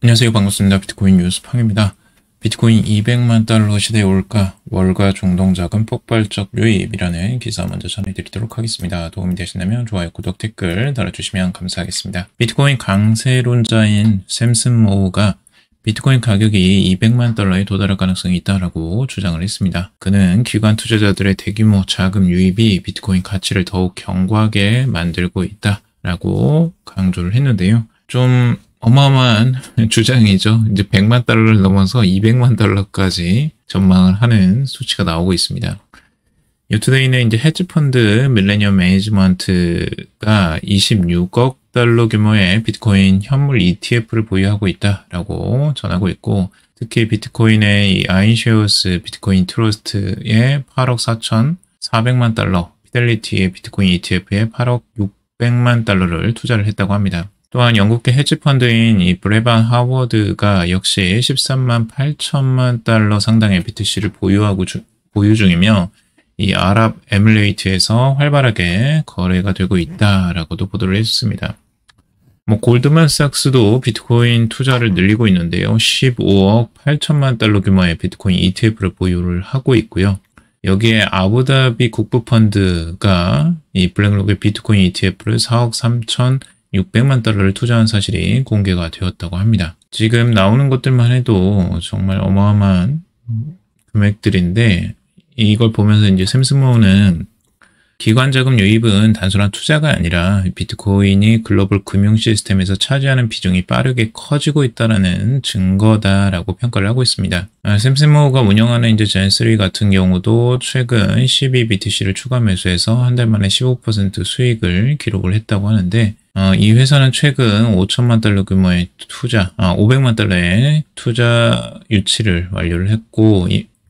안녕하세요. 반갑습니다. 비트코인 뉴스 팡입니다. 비트코인 200만 달러 시대에 올까? 월가 중동자금 폭발적 유입이라는 기사 먼저 전해드리도록 하겠습니다. 도움이 되신다면 좋아요, 구독, 댓글 달아주시면 감사하겠습니다. 비트코인 강세론자인 샘슨 모우가 비트코인 가격이 200만 달러에 도달할 가능성이 있다라고 주장을 했습니다. 그는 기관 투자자들의 대규모 자금 유입이 비트코인 가치를 더욱 견고하게 만들고 있다라고 강조를 했는데요. 좀 어마어마한 주장이죠. 이제 100만 달러를 넘어서 200만 달러까지 전망을 하는 수치가 나오고 있습니다. 뉴투데이는 이제 헤지펀드 밀레니엄 매니지먼트가 26억 달러 규모의 비트코인 현물 ETF를 보유하고 있다라고 전하고 있고, 특히 비트코인의 이 아인쉐어스 비트코인 트러스트의 8억 4,400만 달러, 피델리티의 비트코인 ETF에 8억 600만 달러를 투자를 했다고 합니다. 또한 영국계 헤지펀드인 이 브레반 하워드가 역시 13만 8천만 달러 상당의 BTC를 보유 중이며 이 아랍에미레이트에서 활발하게 거래가 되고 있다라고도 보도를 했습니다. 골드만삭스도 비트코인 투자를 늘리고 있는데요. 15억 8천만 달러 규모의 비트코인 ETF를 보유를 하고 있고요. 여기에 아부다비 국부펀드가 이 블랙록의 비트코인 ETF를 4억 3,600만 달러를 투자한 사실이 공개가 되었다고 합니다. 지금 나오는 것들만 해도 정말 어마어마한 금액들인데, 이걸 보면서 이제 샘슨 모우는 기관 자금 유입은 단순한 투자가 아니라 비트코인이 글로벌 금융 시스템에서 차지하는 비중이 빠르게 커지고 있다는 증거다라고 평가를 하고 있습니다. 샘슨 모우가 운영하는 이제 젠3 같은 경우도 최근 12BTC를 추가 매수해서 한 달 만에 15% 수익을 기록을 했다고 하는데, 이 회사는 최근 5천만 달러 규모의 500만 달러의 투자 유치를 완료를 했고,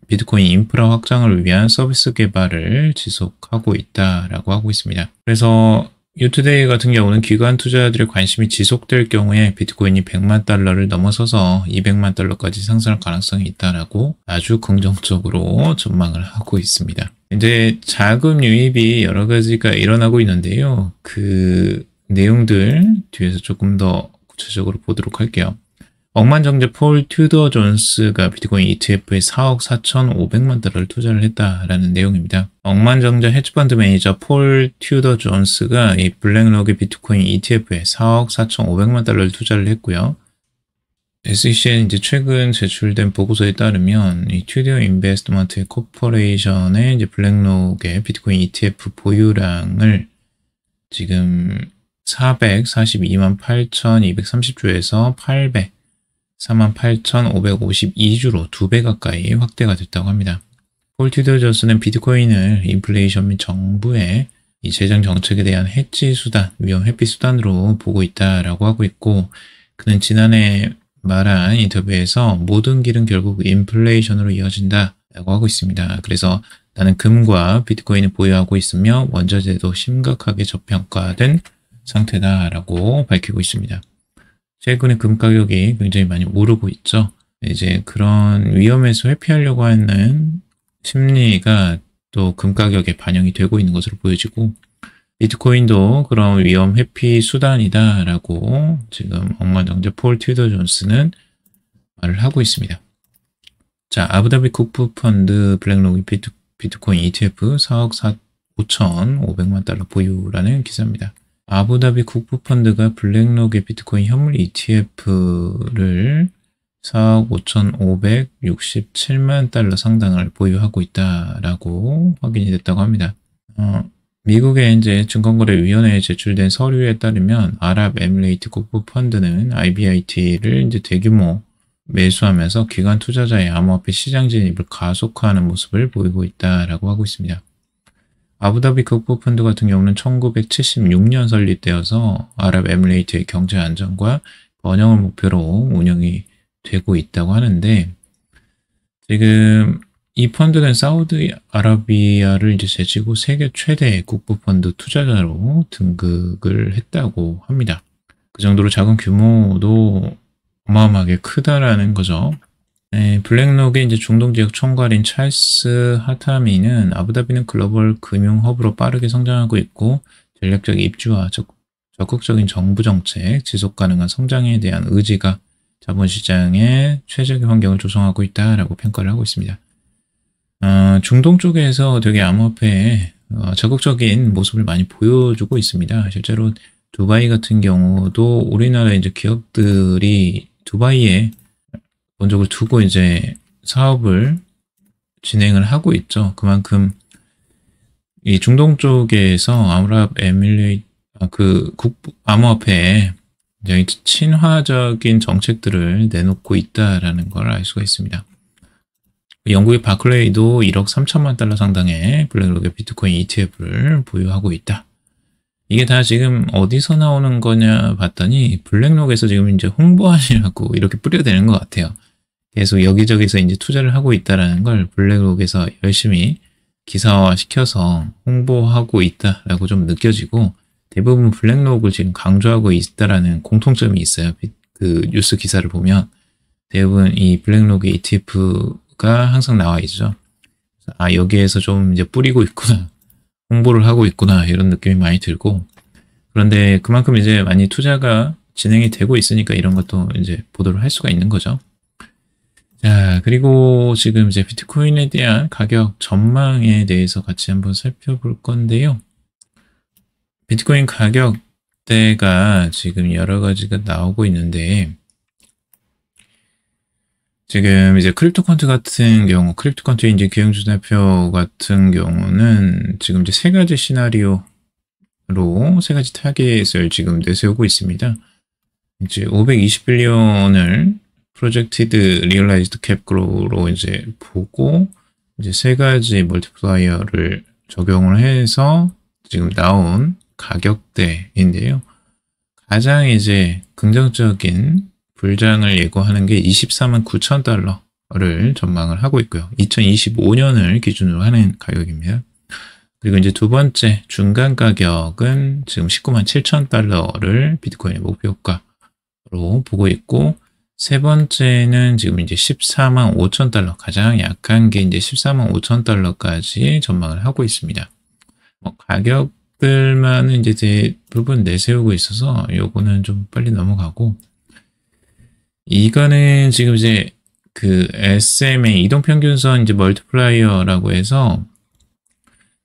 비트코인 인프라 확장을 위한 서비스 개발을 지속하고 있다라고 하고 있습니다. 그래서 뉴투데이 같은 경우는 기관 투자자들의 관심이 지속될 경우에 비트코인이 100만 달러를 넘어서서 200만 달러까지 상승할 가능성이 있다라고 아주 긍정적으로 전망을 하고 있습니다. 이제 자금 유입이 여러 가지가 일어나고 있는데요. 그 내용들 뒤에서 조금 더 구체적으로 보도록 할게요. 억만장者폴 튜더 존스가 비트코인 ETF에 4억 4,500만 달러를 투자를 했다라는 내용입니다. 억만장者헤지펀드 매니저 폴 튜더 존스가 이 블랙록의 비트코인 ETF에 4억 4,500만 달러를 투자를 했고요. SEC에 이제 최근 제출된 보고서에 따르면 이 튜더 인베스트먼트 코퍼레이션의 이제 블랙록의 비트코인 ETF 보유량을 지금 442만 8,230주에서 48,552주로 2배 가까이 확대가 됐다고 합니다. 폴 튜더 존스는 비트코인을 인플레이션 및 정부의 이 재정 정책에 대한 해지 수단, 위험 회피 수단으로 보고 있다라고 하고 있고, 그는 지난해 말한 인터뷰에서 모든 길은 결국 인플레이션으로 이어진다라고 하고 있습니다. 그래서 나는 금과 비트코인을 보유하고 있으며 원자재도 심각하게 저평가된 상태다라고 밝히고 있습니다. 최근에 금 가격이 굉장히 많이 오르고 있죠. 이제 그런 위험에서 회피하려고 하는 심리가 또 금 가격에 반영이 되고 있는 것으로 보여지고, 비트코인도 그런 위험 회피 수단이다라고 지금 억만장者폴 튜더 존스는 말을 하고 있습니다. 자, 아부다비 국부펀드 블랙록이 비트코인 ETF 4억 5,500만 달러 보유라는 기사입니다. 아부다비 국부펀드가 블랙록의 비트코인 현물 ETF를 4억 5,567만 달러 상당을 보유하고 있다라고 확인이 됐다고 합니다. 미국의 이제 증권거래위원회에 제출된 서류에 따르면 아랍에미레이트 국부펀드는 IBIT를 이제 대규모 매수하면서 기관 투자자의 암호화폐 시장 진입을 가속화하는 모습을 보이고 있다라고 하고 있습니다. 아부다비 국부펀드 같은 경우는 1976년 설립되어서 아랍에미레이트의 경제 안정과 번영을 목표로 운영이 되고 있다고 하는데, 지금 이 펀드는 사우디아라비아를 이제 제치고 세계 최대 국부펀드 투자자로 등극을 했다고 합니다. 그 정도로 자금 규모도 어마어마하게 크다라는 거죠. 블랙록의 이제 중동 지역 총괄인 찰스 하타미는 아부다비는 글로벌 금융 허브로 빠르게 성장하고 있고 전략적 입주와 적극적인 정부 정책, 지속 가능한 성장에 대한 의지가 자본시장에 최적의 환경을 조성하고 있다라고 평가를 하고 있습니다. 중동 쪽에서 되게 암호화폐에 적극적인 모습을 많이 보여주고 있습니다. 실제로 두바이 같은 경우도 우리나라 이제 기업들이 두바이에 본적을 두고 이제 사업을 진행을 하고 있죠. 그만큼 이 중동 쪽에서 아랍에미레이트 암호화폐에 굉장히 친화적인 정책들을 내놓고 있다라는 걸 알 수가 있습니다. 영국의 바클레이도 1억 3천만 달러 상당의 블랙록의 비트코인 ETF를 보유하고 있다. 이게 다 지금 어디서 나오는 거냐 봤더니 블랙록에서 지금 이제 홍보하시라고 이렇게 뿌려대는 것 같아요. 계속 여기저기서 이제 투자를 하고 있다라는 걸 블랙록에서 열심히 기사화 시켜서 홍보하고 있다라고 좀 느껴지고, 대부분 블랙록을 지금 강조하고 있다라는 공통점이 있어요. 그 뉴스 기사를 보면 대부분 이 블랙록의 ETF가 항상 나와 있죠. 여기에서 좀 이제 뿌리고 있구나, 홍보를 하고 있구나, 이런 느낌이 많이 들고, 그런데 그만큼 이제 많이 투자가 진행이 되고 있으니까 이런 것도 이제 보도를 할 수가 있는 거죠. 자, 그리고 지금 이제 비트코인에 대한 가격 전망에 대해서 같이 한번 살펴볼 건데요. 비트코인 가격대가 지금 여러 가지가 나오고 있는데, 지금 이제 크립토컨트 같은 경우, 크립토컨트 이제 기형주대표 같은 경우는 지금 이제 세 가지 시나리오로 세 가지 타겟을 지금 내세우고 있습니다. 이제 520빌리언을 프로젝티드 리얼라이즈드 캡그로로 이제 보고, 이제 세 가지 멀티플라이어를 적용을 해서 지금 나온 가격대인데요. 가장 이제 긍정적인 불장을 예고하는 게 24만 9천 달러를 전망을 하고 있고요. 2025년을 기준으로 하는 가격입니다. 그리고 이제 두 번째 중간 가격은 지금 19만 7천 달러를 비트코인의 목표가로 보고 있고, 세 번째는 지금 이제 14만 5천 달러, 가장 약한 게 이제 14만 5천 달러까지 전망을 하고 있습니다. 가격들만은 이제 대부분 내세우고 있어서 요거는 좀 빨리 넘어가고, 이거는 지금 이제 그 SMA 이동평균선 이제 멀티플라이어라고 해서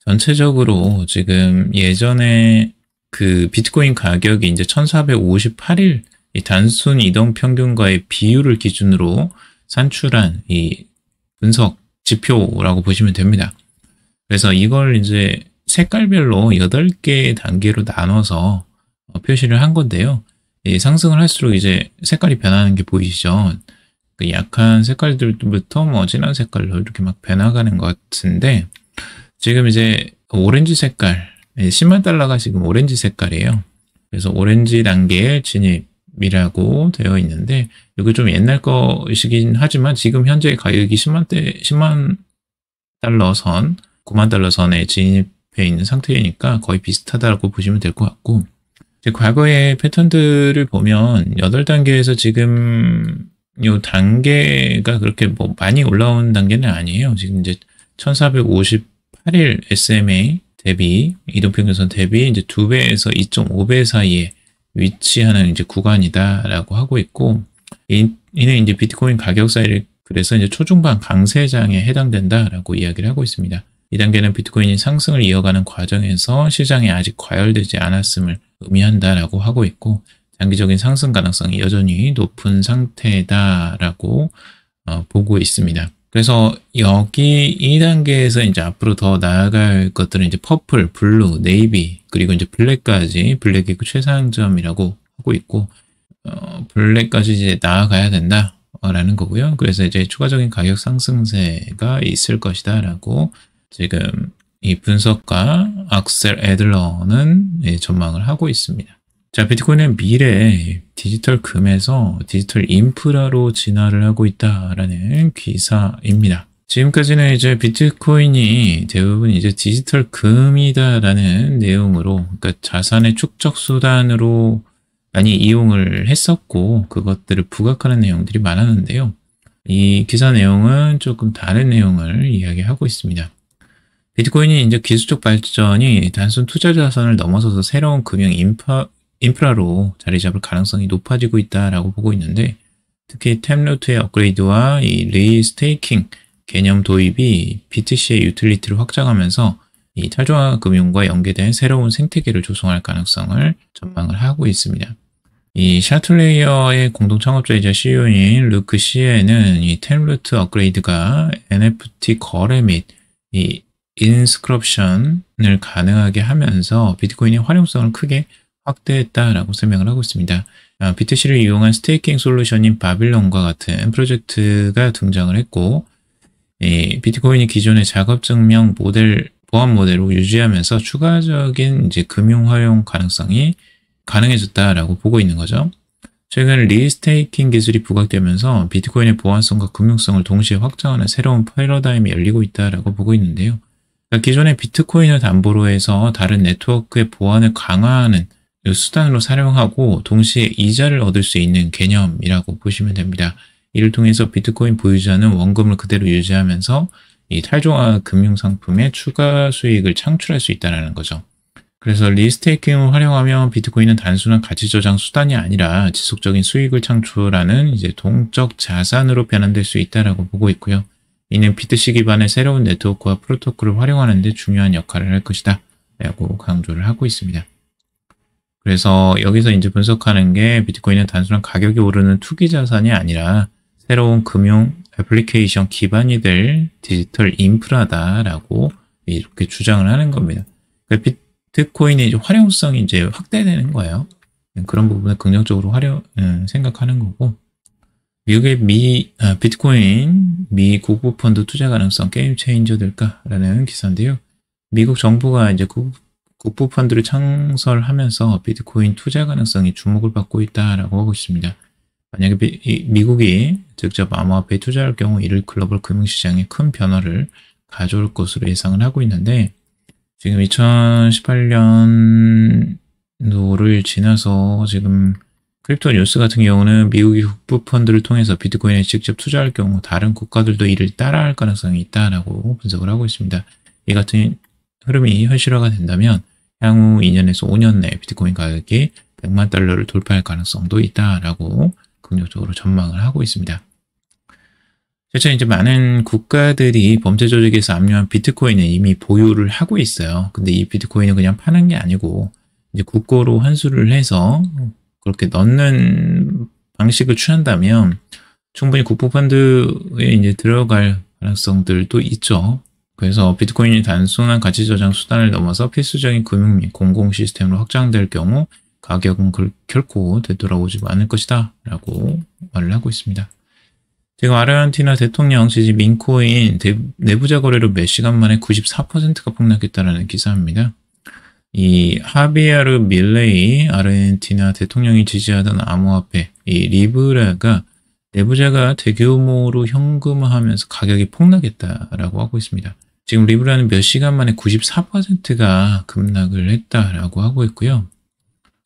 전체적으로 지금 예전에 그 비트코인 가격이 이제 1458일 이 단순 이동 평균과의 비율을 기준으로 산출한 이 분석 지표라고 보시면 됩니다. 그래서 이걸 이제 색깔별로 8개의 단계로 나눠서 표시를 한 건데요. 이 상승을 할수록 이제 색깔이 변하는 게 보이시죠? 그 약한 색깔들부터 뭐 진한 색깔로 이렇게 막 변화가는 것 같은데, 지금 이제 오렌지 색깔, 10만 달러가 지금 오렌지 색깔이에요. 그래서 오렌지 단계에 진입이라고 되어 있는데, 이거 좀 옛날 것이긴 하지만 지금 현재 가격이 10만 달러 선, 9만 달러 선에 진입해 있는 상태이니까 거의 비슷하다고 보시면 될 것 같고, 과거의 패턴들을 보면 8단계에서 지금 요 단계가 그렇게 뭐 많이 올라온 단계는 아니에요. 지금 이제 1458일 SMA 대비, 이동평균선 대비 이제 2배에서 2.5배 사이에 위치하는 이제 구간이다라고 하고 있고, 이는 이제 비트코인 가격 사이를 그래서 이제 초중반 강세장에 해당된다라고 이야기를 하고 있습니다. 이 단계는 비트코인이 상승을 이어가는 과정에서 시장에 아직 과열되지 않았음을 의미한다라고 하고 있고, 장기적인 상승 가능성이 여전히 높은 상태다라고 보고 있습니다. 그래서 여기 이 단계에서 이제 앞으로 더 나아갈 것들은 이제 퍼플, 블루, 네이비, 그리고 이제 블랙까지, 블랙이 그 최상점이라고 하고 있고, 블랙까지 이제 나아가야 된다라는 거고요. 그래서 이제 추가적인 가격 상승세가 있을 것이다라고 지금 이 분석가 악셀 애들러는 전망을 하고 있습니다. 자, 비트코인은 미래 디지털 금에서 디지털 인프라로 진화를 하고 있다라는 기사입니다. 지금까지는 이제 비트코인이 대부분 이제 디지털 금이다라는 내용으로, 그러니까 자산의 축적 수단으로 많이 이용을 했었고, 그것들을 부각하는 내용들이 많았는데요. 이 기사 내용은 조금 다른 내용을 이야기하고 있습니다. 비트코인이 이제 기술적 발전이 단순 투자 자산을 넘어서서 새로운 금융 인프라로 자리 잡을 가능성이 높아지고 있다라고 보고 있는데, 특히 템루트의 업그레이드와 이 리스테이킹 개념 도입이 BTC의 유틸리티를 확장하면서 이 탈중앙화 금융과 연계된 새로운 생태계를 조성할 가능성을 전망을 하고 있습니다. 이 샤틀레이어의 공동 창업자이자 CEO인 루크 시에는 이 템루트 업그레이드가 NFT 거래 및 이 인스크립션을 가능하게 하면서 비트코인의 활용성을 크게 확대했다라고 설명을 하고 있습니다. BTC를 이용한 스테이킹 솔루션인 바빌론과 같은 프로젝트가 등장을 했고, 이 비트코인이 기존의 작업 증명 모델, 보안 모델로 유지하면서 추가적인 이제 금융 활용 가능성이 가능해졌다라고 보고 있는 거죠. 최근 리스테이킹 기술이 부각되면서 비트코인의 보안성과 금융성을 동시에 확장하는 새로운 패러다임이 열리고 있다라고 보고 있는데요. 그러니까 기존의 비트코인을 담보로 해서 다른 네트워크의 보안을 강화하는 수단으로 사용하고 동시에 이자를 얻을 수 있는 개념이라고 보시면 됩니다. 이를 통해서 비트코인 보유자는 원금을 그대로 유지하면서 이 탈중앙화 금융상품의 추가 수익을 창출할 수 있다는 거죠. 그래서 리스테이킹을 활용하면 비트코인은 단순한 가치 저장 수단이 아니라 지속적인 수익을 창출하는 이제 동적 자산으로 변환될 수 있다라고 보고 있고요. 이는 BTC 기반의 새로운 네트워크와 프로토콜을 활용하는 데 중요한 역할을 할 것이다 라고 강조를 하고 있습니다. 그래서 여기서 이제 분석하는 게 비트코인은 단순한 가격이 오르는 투기 자산이 아니라 새로운 금융 애플리케이션 기반이 될 디지털 인프라다라고 이렇게 주장을 하는 겁니다. 그러니까 비트코인의 이제 활용성이 이제 확대되는 거예요. 그런 부분을 긍정적으로 생각하는 거고, 미국의 비트코인 미 국부 펀드 투자 가능성 게임 체인저 될까라는 기사인데요. 미국 정부가 이제 국부 펀드를 창설하면서 비트코인 투자 가능성이 주목을 받고 있다라고 하고 있습니다. 만약에 미국이 직접 암호화폐에 투자할 경우 이를 글로벌 금융시장에 큰 변화를 가져올 것으로 예상을 하고 있는데, 지금 2018년도를 지나서 지금 크립토 뉴스 같은 경우는 미국이 국부 펀드를 통해서 비트코인에 직접 투자할 경우 다른 국가들도 이를 따라할 가능성이 있다라고 분석을 하고 있습니다. 이 같은 흐름이 현실화가 된다면 향후 2년에서 5년 내에 비트코인 가격이 100만 달러를 돌파할 가능성도 있다라고 긍정적으로 전망을 하고 있습니다. 실제 이제 많은 국가들이 범죄 조직에서 압류한 비트코인을 이미 보유를 하고 있어요. 근데 이 비트코인은 그냥 파는 게 아니고 이제 국고로 환수를 해서 그렇게 넣는 방식을 취한다면 충분히 국부펀드에 이제 들어갈 가능성들도 있죠. 그래서 비트코인이 단순한 가치 저장 수단을 넘어서 필수적인 금융 및 공공 시스템으로 확장될 경우 가격은 결코 되돌아오지 않을 것이다 라고 말을 하고 있습니다. 지금 아르헨티나 대통령 지지 민코인 내부자 거래로 몇 시간 만에 94%가 폭락했다는 기사입니다. 이 하비에르 밀레이 아르헨티나 대통령이 지지하던 암호화폐 이 리브라가 내부자가 대규모로 현금화하면서 가격이 폭락했다라고 하고 있습니다. 지금 리브라는 몇 시간 만에 94%가 급락을 했다라고 하고 있고요.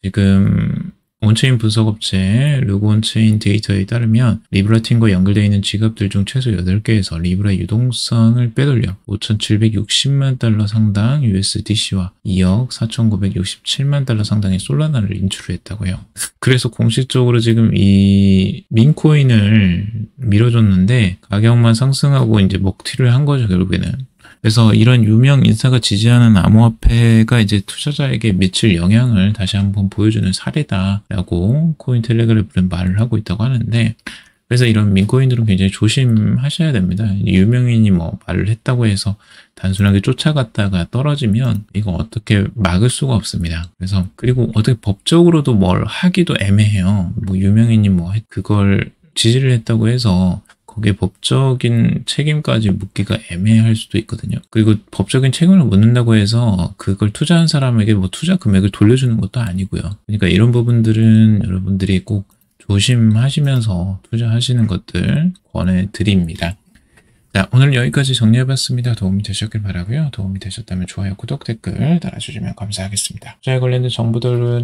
지금 온체인 분석업체 루그온체인 데이터에 따르면 리브라 팀과 연결되어 있는 지갑들 중 최소 8개에서 리브라 유동성을 빼돌려 5,760만 달러 상당 USDC와 2억 4,967만 달러 상당의 솔라나를 인출을 했다고요. 그래서 공식적으로 지금 이 민코인을 밀어줬는데 가격만 상승하고 이제 먹튀를 한 거죠, 결국에는. 그래서 이런 유명 인사가 지지하는 암호화폐가 이제 투자자에게 미칠 영향을 다시 한번 보여주는 사례다라고 코인텔레그래프는 말을 하고 있다고 하는데, 그래서 이런 민코인들은 굉장히 조심하셔야 됩니다. 유명인이 뭐 말을 했다고 해서 단순하게 쫓아갔다가 떨어지면 이거 어떻게 막을 수가 없습니다. 그래서 그리고 어떻게 법적으로도 뭘 하기도 애매해요. 뭐 유명인이 뭐 그걸 지지를 했다고 해서 거기에 법적인 책임까지 묻기가 애매할 수도 있거든요. 그리고 법적인 책임을 묻는다고 해서 그걸 투자한 사람에게 뭐 투자 금액을 돌려주는 것도 아니고요. 그러니까 이런 부분들은 여러분들이 꼭 조심하시면서 투자하시는 것들 권해드립니다. 자, 오늘 여기까지 정리해봤습니다. 도움이 되셨길 바라고요. 도움이 되셨다면 좋아요, 구독, 댓글 달아주시면 감사하겠습니다. 투자에 관련된 정보들은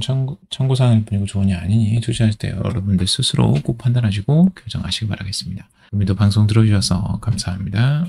참고사항일 뿐이고 조언이 아니니 투자할 때 여러분들 스스로 꼭 판단하시고 결정하시기 바라겠습니다. 오늘도 방송 들어주셔서 감사합니다.